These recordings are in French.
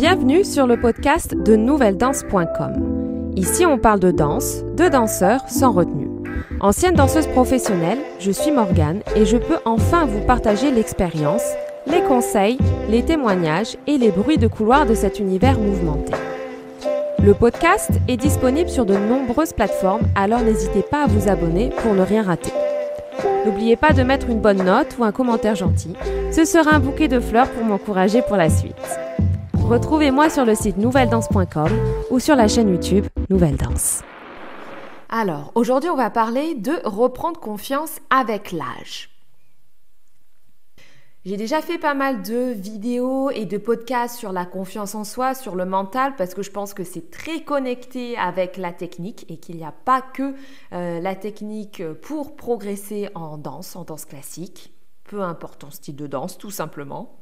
Bienvenue sur le podcast de nouvelledanse.com. Ici, on parle de danse, de danseurs sans retenue. Ancienne danseuse professionnelle, je suis Morgane et je peux enfin vous partager l'expérience, les conseils, les témoignages et les bruits de couloir de cet univers mouvementé. Le podcast est disponible sur de nombreuses plateformes, alors n'hésitez pas à vous abonner pour ne rien rater. N'oubliez pas de mettre une bonne note ou un commentaire gentil. Ce sera un bouquet de fleurs pour m'encourager pour la suite. Retrouvez-moi sur le site nouvelledanse.com ou sur la chaîne YouTube Nouvelle Danse. Alors, aujourd'hui, on va parler de reprendre confiance avec l'âge. J'ai déjà fait pas mal de vidéos et de podcasts sur la confiance en soi, sur le mental, parce que je pense que c'est très connecté avec la technique et qu'il n'y a pas que la technique pour progresser en danse classique, peu importe ton style de danse, tout simplement.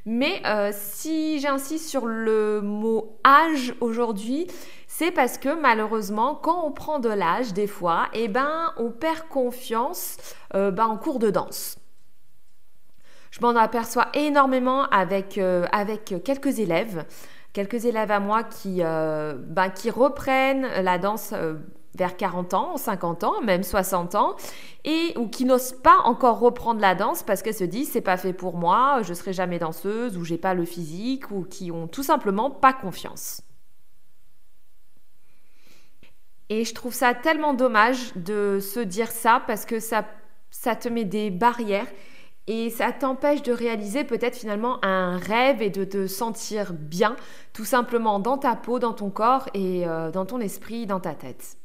Mais si j'insiste sur le mot âge aujourd'hui, c'est parce que malheureusement, quand on prend de l'âge, des fois, on perd confiance en cours de danse. Je m'en aperçois énormément avec quelques élèves à moi qui reprennent la danse vers 40 ans, 50 ans, même 60 ans, ou qui n'osent pas encore reprendre la danse parce qu'elles se disent c'est pas fait pour moi, je serai jamais danseuse, ou j'ai pas le physique, ou qui ont tout simplement pas confiance. Et je trouve ça tellement dommage de se dire ça parce que ça te met des barrières et ça t'empêche de réaliser peut-être finalement un rêve et de te sentir bien, tout simplement dans ta peau, dans ton corps et dans ton esprit, dans ta tête.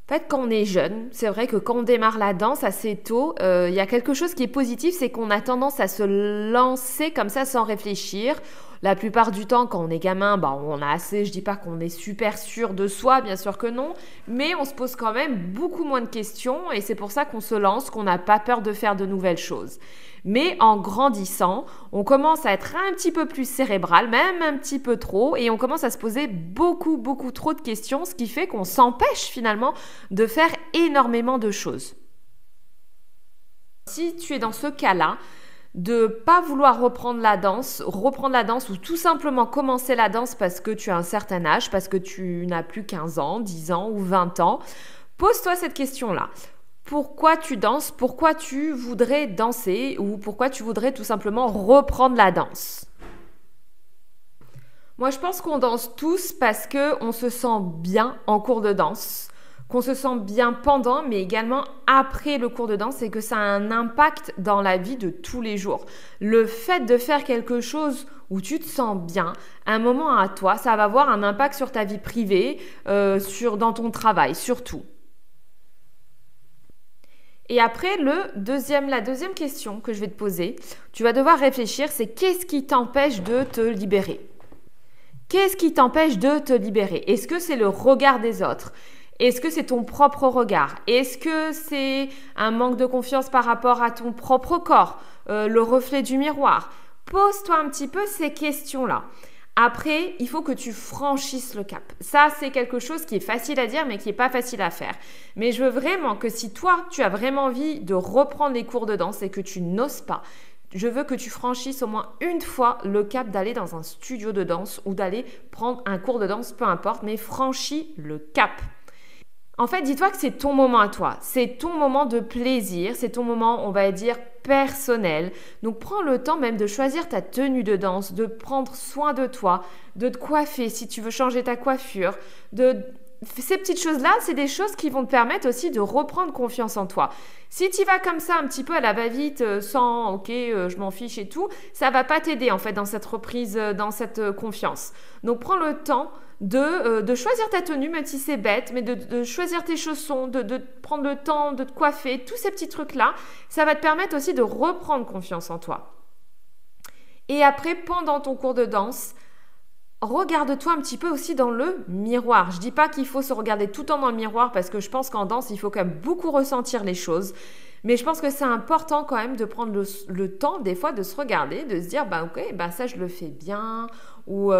En fait, quand on est jeune, c'est vrai que quand on démarre la danse assez tôt, il y a quelque chose qui est positif, c'est qu'on a tendance à se lancer comme ça sans réfléchir. La plupart du temps, quand on est gamin, on a assez, je dis pas qu'on est super sûr de soi, bien sûr que non, mais on se pose quand même beaucoup moins de questions et c'est pour ça qu'on se lance, qu'on n'a pas peur de faire de nouvelles choses. Mais en grandissant, on commence à être un petit peu plus cérébral, même un petit peu trop, et on commence à se poser beaucoup trop de questions, ce qui fait qu'on s'empêche finalement de faire énormément de choses. Si tu es dans ce cas-là, de pas vouloir reprendre la danse ou tout simplement commencer la danse parce que tu as un certain âge, parce que tu n'as plus 15 ans, 10 ans ou 20 ans, pose-toi cette question-là. Pourquoi tu danses? Pourquoi tu voudrais danser? Ou pourquoi tu voudrais tout simplement reprendre la danse? Moi, je pense qu'on danse tous parce qu'on se sent bien en cours de danse, qu'on se sent bien pendant, mais également après le cours de danse et que ça a un impact dans la vie de tous les jours. Le fait de faire quelque chose où tu te sens bien, un moment à toi, ça va avoir un impact sur ta vie privée, dans ton travail, surtout. Et après, la deuxième question que je vais te poser, tu vas devoir réfléchir, c'est qu'est-ce qui t'empêche de te libérer? Qu'est-ce qui t'empêche de te libérer? Est-ce que c'est le regard des autres? Est-ce que c'est ton propre regard? Est-ce que c'est un manque de confiance par rapport à ton propre corps? Le reflet du miroir? Pose-toi un petit peu ces questions-là. Après, il faut que tu franchisses le cap. Ça, c'est quelque chose qui est facile à dire, mais qui n'est pas facile à faire. Mais je veux vraiment que si toi, tu as vraiment envie de reprendre les cours de danse et que tu n'oses pas, je veux que tu franchisses au moins une fois le cap d'aller dans un studio de danse ou d'aller prendre un cours de danse, peu importe, mais franchis le cap. En fait, dis-toi que c'est ton moment à toi, c'est ton moment de plaisir, c'est ton moment, on va dire, personnel. Donc, prends le temps même de choisir ta tenue de danse, de prendre soin de toi, de te coiffer si tu veux changer ta coiffure. Ces petites choses-là, c'est des choses qui vont te permettre aussi de reprendre confiance en toi. Si tu vas comme ça un petit peu à la va-vite, sans « ok, je m'en fiche et tout », ça va pas t'aider en fait dans cette reprise, dans cette confiance. Donc, prends le temps de choisir ta tenue, même si c'est bête, mais de choisir tes chaussons, de prendre le temps de te coiffer, tous ces petits trucs-là, ça va te permettre aussi de reprendre confiance en toi. Et après, pendant ton cours de danse, regarde-toi un petit peu aussi dans le miroir. Je dis pas qu'il faut se regarder tout le temps dans le miroir parce que je pense qu'en danse, il faut quand même beaucoup ressentir les choses. Mais je pense que c'est important quand même de prendre le temps des fois de se regarder, de se dire ok, ça je le fais bien, ou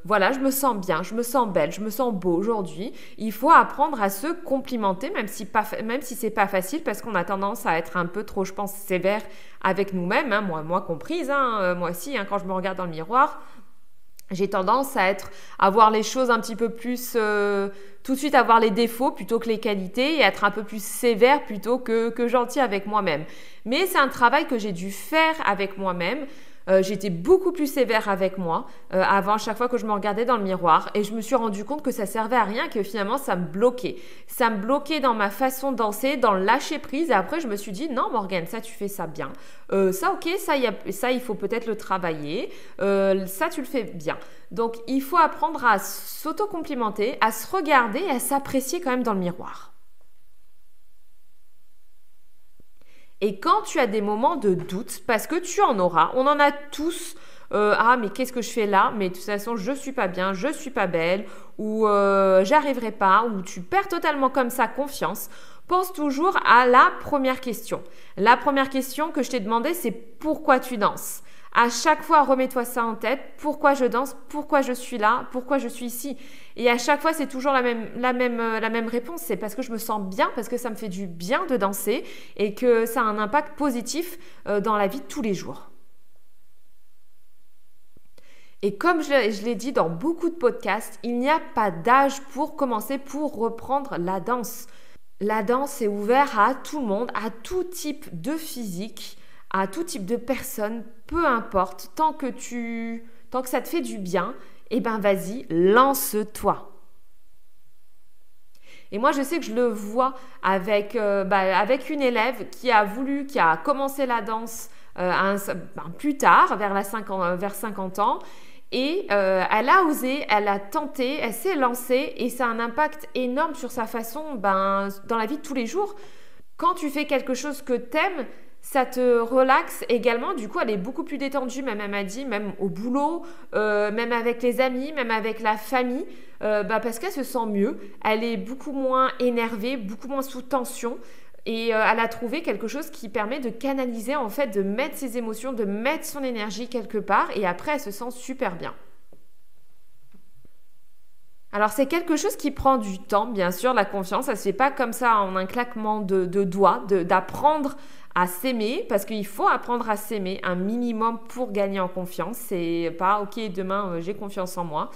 voilà, je me sens bien, je me sens belle, je me sens beau aujourd'hui. Il faut apprendre à se complimenter, même si c'est pas facile, parce qu'on a tendance à être un peu trop, je pense, sévère avec nous-mêmes, hein, moi comprise, moi aussi, quand je me regarde dans le miroir. J'ai tendance à voir les choses un petit peu plus, tout de suite avoir les défauts plutôt que les qualités et être un peu plus sévère plutôt que gentil avec moi-même. Mais c'est un travail que j'ai dû faire avec moi-même. J'étais beaucoup plus sévère avec moi avant, chaque fois que je me regardais dans le miroir, et je me suis rendu compte que ça servait à rien, que finalement ça me bloquait. Ça me bloquait dans ma façon de danser, dans le lâcher prise, et après je me suis dit non Morgane, ça tu fais ça bien, ça ok, ça il faut peut-être le travailler, ça tu le fais bien. Donc il faut apprendre à s'auto-complimenter, à se regarder et à s'apprécier quand même dans le miroir. Et quand tu as des moments de doute, parce que tu en auras, on en a tous, mais qu'est-ce que je fais là? Mais de toute façon, je suis pas bien, je suis pas belle, ou j'arriverai pas, ou tu perds totalement comme ça confiance. Pense toujours à la première question. La première question que je t'ai demandé, c'est pourquoi tu danses? À chaque fois, remets-toi ça en tête. Pourquoi je danse? Pourquoi je suis là? Pourquoi je suis ici? Et à chaque fois, c'est toujours la même réponse. C'est parce que je me sens bien, parce que ça me fait du bien de danser et que ça a un impact positif dans la vie de tous les jours. Et comme je l'ai dit dans beaucoup de podcasts, il n'y a pas d'âge pour commencer, pour reprendre la danse. La danse est ouverte à tout le monde, à tout type de physique, à tout type de personne, peu importe, tant que ça te fait du bien, vas-y, lance-toi. Et moi, je sais que je le vois avec une élève qui a commencé la danse plus tard, vers 50 ans, et elle a osé, elle a tenté, elle s'est lancée, et ça a un impact énorme sur sa façon dans la vie de tous les jours. Quand tu fais quelque chose que t'aimes, ça te relaxe également. Du coup, elle est beaucoup plus détendue, même elle m'a dit, même au boulot, même avec les amis, même avec la famille, parce qu'elle se sent mieux. Elle est beaucoup moins énervée, beaucoup moins sous tension. Et elle a trouvé quelque chose qui permet de canaliser, en fait, de mettre ses émotions, de mettre son énergie quelque part. Et après, elle se sent super bien. Alors, c'est quelque chose qui prend du temps, bien sûr, la confiance. Ça ne se fait pas comme ça en un claquement de doigts, d'apprendre à s'aimer, parce qu'il faut apprendre à s'aimer un minimum pour gagner en confiance. C'est pas « ok, demain, j'ai confiance en moi ».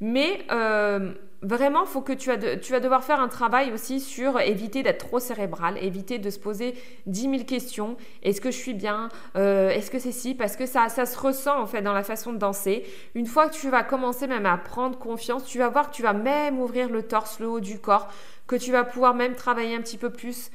Mais vraiment, faut que tu vas devoir faire un travail aussi sur éviter d'être trop cérébral, éviter de se poser 10 000 questions. Est-ce que je suis bien? Est-ce que c'est si? Parce que ça se ressent en fait dans la façon de danser. Une fois que tu vas commencer même à prendre confiance, tu vas voir que tu vas même ouvrir le torse, le haut du corps, que tu vas pouvoir même travailler un petit peu plus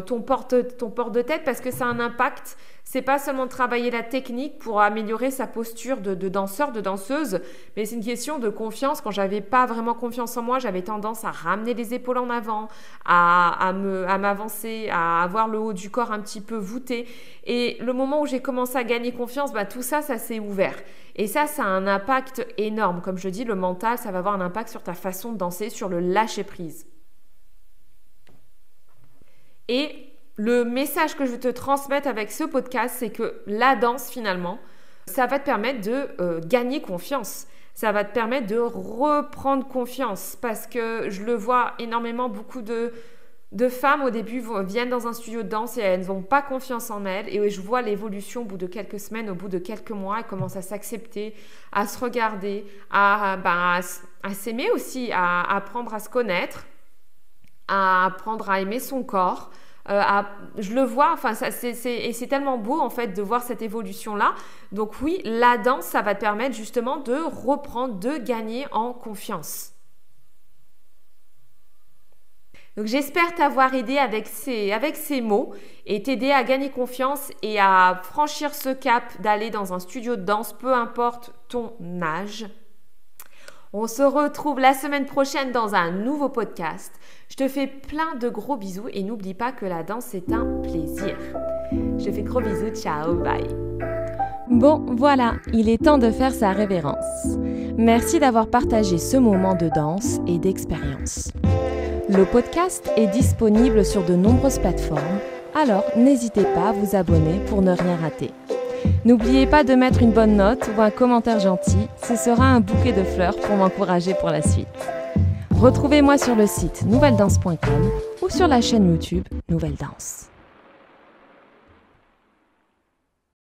ton port de tête, parce que ça a un impact. C'est pas seulement travailler la technique pour améliorer sa posture de danseur, de danseuse, mais c'est une question de confiance. Quand j'avais pas vraiment confiance en moi, j'avais tendance à ramener les épaules en avant, à m'avancer, à avoir le haut du corps un petit peu voûté. Et le moment où j'ai commencé à gagner confiance, tout ça s'est ouvert. Et ça a un impact énorme. Comme je dis, le mental, ça va avoir un impact sur ta façon de danser, sur le lâcher prise. Et le message que je veux te transmettre avec ce podcast, c'est que la danse, finalement, ça va te permettre de gagner confiance. Ça va te permettre de reprendre confiance, parce que je le vois énormément, beaucoup de femmes au début viennent dans un studio de danse et elles n'ont pas confiance en elles. Et je vois l'évolution au bout de quelques semaines, au bout de quelques mois, elles commencent à s'accepter, à se regarder, à s'aimer aussi, à apprendre à se connaître, à apprendre à aimer son corps. Je le vois, et c'est tellement beau en fait de voir cette évolution-là. Donc oui, la danse, ça va te permettre justement de reprendre, de gagner en confiance. Donc j'espère t'avoir aidé avec ces mots et t'aider à gagner confiance et à franchir ce cap d'aller dans un studio de danse, peu importe ton âge. On se retrouve la semaine prochaine dans un nouveau podcast. Je te fais plein de gros bisous et n'oublie pas que la danse est un plaisir. Je te fais gros bisous, ciao, bye. Bon, voilà, il est temps de faire sa révérence. Merci d'avoir partagé ce moment de danse et d'expérience. Le podcast est disponible sur de nombreuses plateformes Alors n'hésitez pas à vous abonner pour ne rien rater. N'oubliez pas de mettre une bonne note ou un commentaire gentil, ce sera un bouquet de fleurs pour m'encourager pour la suite. Retrouvez-moi sur le site nouvelledanse.com ou sur la chaîne YouTube Nouvelle Danse.